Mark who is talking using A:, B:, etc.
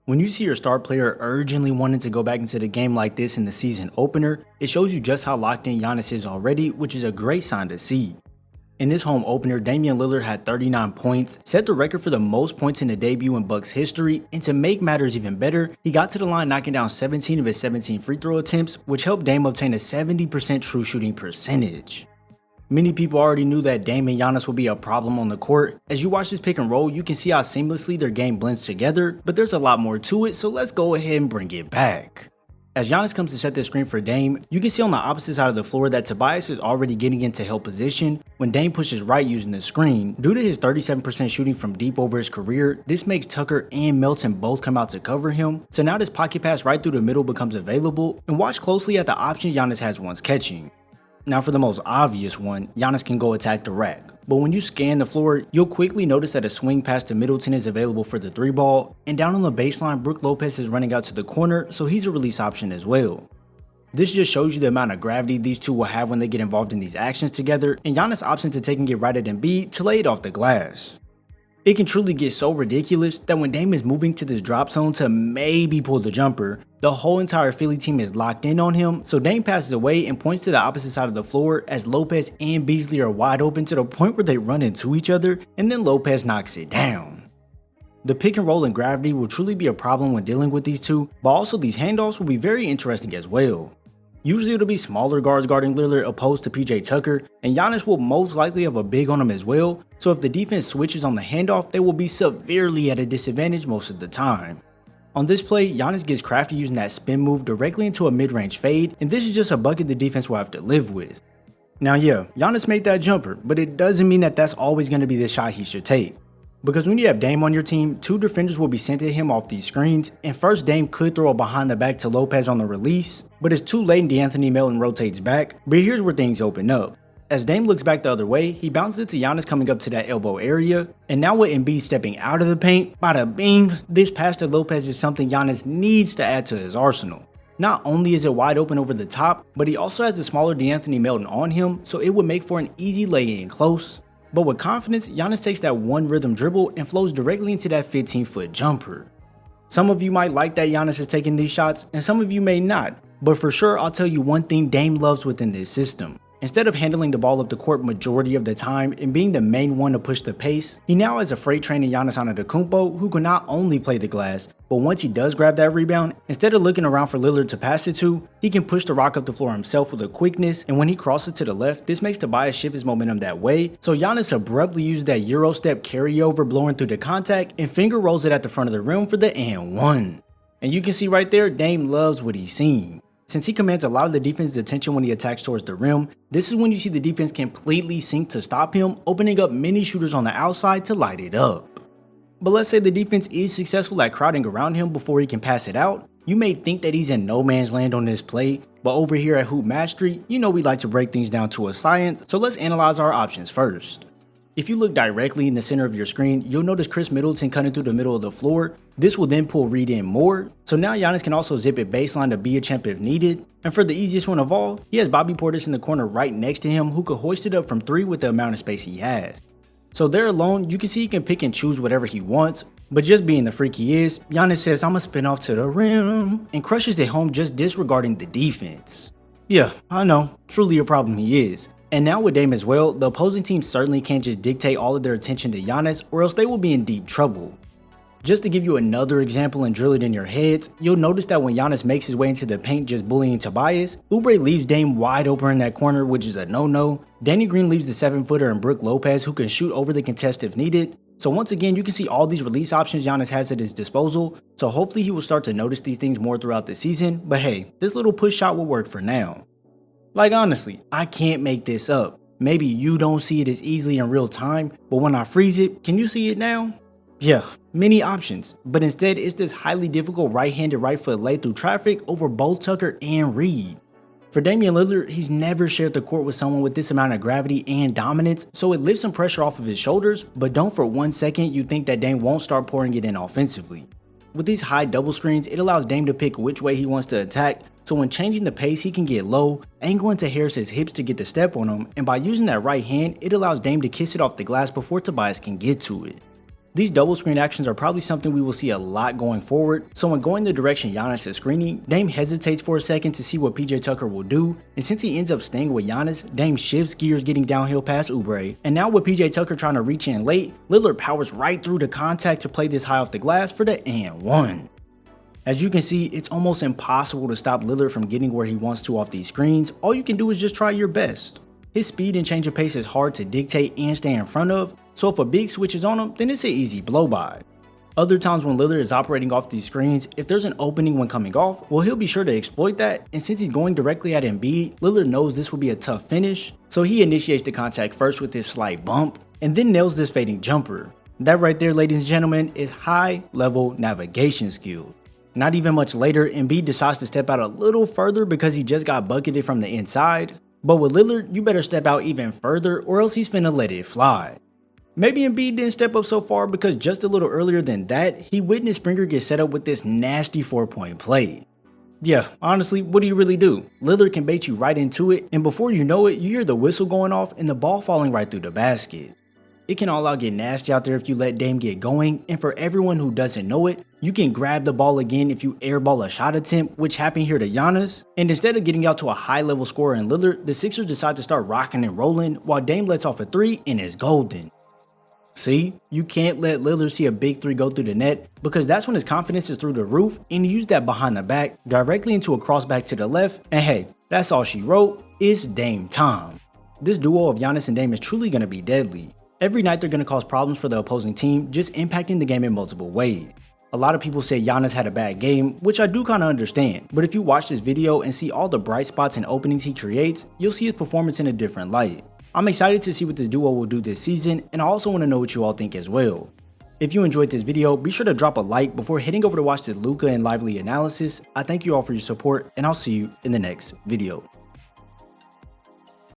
A: When you see your star player urgently wanting to go back into the game like this in the season opener, it shows you just how locked in Giannis is already, which is a great sign to see. In this home opener, Damian Lillard had 39 points, set the record for the most points in a debut in Bucks history, and to make matters even better, he got to the line knocking down 17 of his 17 free throw attempts, which helped Dame obtain a 70% true shooting percentage. Many people already knew that Dame and Giannis would be a problem on the court. As you watch this pick and roll, you can see how seamlessly their game blends together, but there's a lot more to it, so let's go ahead and bring it back. As Giannis comes to set the screen for Dame, you can see on the opposite side of the floor that Tobias is already getting into help position when Dame pushes right using the screen. Due to his 37% shooting from deep over his career, this makes Tucker and Melton both come out to cover him, so now this pocket pass right through the middle becomes available, and watch closely at the options Giannis has once catching. Now for the most obvious one, Giannis can go attack the rack. But when you scan the floor, you'll quickly notice that a swing pass to Middleton is available for the 3-ball, and down on the baseline, Brook Lopez is running out to the corner, so he's a release option as well. This just shows you the amount of gravity these two will have when they get involved in these actions together, and Giannis opts into taking it right at Embiid to lay it off the glass. It can truly get so ridiculous that when Dame is moving to this drop zone to maybe pull the jumper, the whole entire Philly team is locked in on him, so Dame passes away and points to the opposite side of the floor as Lopez and Beasley are wide open to the point where they run into each other, and then Lopez knocks it down. The pick and roll and gravity will truly be a problem when dealing with these two, but also these handoffs will be very interesting as well. Usually it'll be smaller guards guarding Lillard opposed to PJ Tucker, and Giannis will most likely have a big on him as well, so if the defense switches on the handoff, they will be severely at a disadvantage most of the time. On this play, Giannis gets crafty using that spin move directly into a mid-range fade, and this is just a bucket the defense will have to live with. Now yeah, Giannis made that jumper, but it doesn't mean that that's always going to be the shot he should take. Because when you have Dame on your team, two defenders will be sent at him off these screens, and first Dame could throw it behind the back to Lopez on the release, but it's too late and D'Anthony Melton rotates back, but here's where things open up. As Dame looks back the other way, he bounces it to Giannis coming up to that elbow area, and now with Embiid stepping out of the paint, bada bing, this pass to Lopez is something Giannis needs to add to his arsenal. Not only is it wide open over the top, but he also has the smaller D'Anthony Melton on him, so it would make for an easy lay-in close. But with confidence, Giannis takes that one rhythm dribble and flows directly into that 15-foot jumper. Some of you might like that Giannis is taking these shots, and some of you may not, but for sure I'll tell you one thing Dame loves within this system. Instead of handling the ball up the court majority of the time and being the main one to push the pace, he now has a freight train in Giannis Antetokounmpo who can not only play the glass, but once he does grab that rebound, instead of looking around for Lillard to pass it to, he can push the rock up the floor himself with a quickness, and when he crosses to the left, this makes Tobias shift his momentum that way, so Giannis abruptly uses that Euro step carryover blowing through the contact and finger rolls it at the front of the rim for the and one. And you can see right there, Dame loves what he's seeing. Since he commands a lot of the defense's attention when he attacks towards the rim, this is when you see the defense completely sink to stop him, opening up many shooters on the outside to light it up. But let's say the defense is successful at crowding around him before he can pass it out. You may think that he's in no man's land on this play, but over here at Hoop Mastery, you know we like to break things down to a science, so let's analyze our options first. If you look directly in the center of your screen, you'll notice Chris Middleton cutting through the middle of the floor. This will then pull Reed in more, so now Giannis can also zip it baseline to be a champ if needed. And for the easiest one of all, he has Bobby Portis in the corner right next to him who could hoist it up from 3 with the amount of space he has. So there alone, you can see he can pick and choose whatever he wants, but just being the freak he is, Giannis says I'ma spin off to the rim and crushes it home just disregarding the defense. Yeah, I know, truly a problem he is. And now with Dame as well, the opposing team certainly can't just dictate all of their attention to Giannis or else they will be in deep trouble. Just to give you another example and drill it in your heads, you'll notice that when Giannis makes his way into the paint just bullying Tobias, Oubre leaves Dame wide open in that corner, which is a no-no. Danny Green leaves the 7-footer and Brook Lopez who can shoot over the contest if needed. So once again, you can see all these release options Giannis has at his disposal, so hopefully he will start to notice these things more throughout the season, but hey, this little push shot will work for now. Like honestly, I can't make this up. Maybe you don't see it as easily in real time, but when I freeze it, can you see it now? Yeah, many options, but instead it's this highly difficult right-handed right foot lay through traffic over both Tucker and Reed. For Damian Lillard, he's never shared the court with someone with this amount of gravity and dominance, so it lifts some pressure off of his shoulders, but don't for 1 second you think that Dame won't start pouring it in offensively. With these high double screens, it allows Dame to pick which way he wants to attack, so when changing the pace he can get low, angle into Harris's hips to get the step on him, and by using that right hand, it allows Dame to kiss it off the glass before Tobias can get to it. These double screen actions are probably something we will see a lot going forward, so when going the direction Giannis is screening, Dame hesitates for a second to see what PJ Tucker will do, and since he ends up staying with Giannis, Dame shifts gears getting downhill past Oubre, and now with PJ Tucker trying to reach in late, Lillard powers right through the contact to play this high off the glass for the and one. As you can see, it's almost impossible to stop Lillard from getting where he wants to off these screens. All you can do is just try your best. His speed and change of pace is hard to dictate and stay in front of, so if a big switch is on him, then it's an easy blow by. Other times when Lillard is operating off these screens, if there's an opening when coming off, well, he'll be sure to exploit that, and since he's going directly at Embiid, Lillard knows this will be a tough finish, so he initiates the contact first with his slight bump, and then nails this fading jumper. That right there, ladies and gentlemen, is high-level navigation skill. Not even much later, Embiid decides to step out a little further because he just got bucketed from the inside. But with Lillard, you better step out even further or else he's finna let it fly. Maybe Embiid didn't step up so far because just a little earlier than that, he witnessed Springer get set up with this nasty 4-point play. Yeah, honestly, what do you really do? Lillard can bait you right into it, and before you know it, you hear the whistle going off and the ball falling right through the basket. It can all out get nasty out there if you let Dame get going, and for everyone who doesn't know it, you can grab the ball again if you airball a shot attempt, which happened here to Giannis, and instead of getting out to a high level scorer in Lillard, the Sixers decide to start rocking and rolling while Dame lets off a 3 and is golden. See, you can't let Lillard see a big 3 go through the net because that's when his confidence is through the roof and he used that behind the back directly into a crossback to the left, and hey, that's all she wrote, it's Dame time. This duo of Giannis and Dame is truly going to be deadly. Every night they're going to cause problems for the opposing team, just impacting the game in multiple ways. A lot of people say Giannis had a bad game, which I do kind of understand, but if you watch this video and see all the bright spots and openings he creates, you'll see his performance in a different light. I'm excited to see what this duo will do this season, and I also want to know what you all think as well. If you enjoyed this video, be sure to drop a like before heading over to watch this Luka and Lively analysis. I thank you all for your support, and I'll see you in the next video.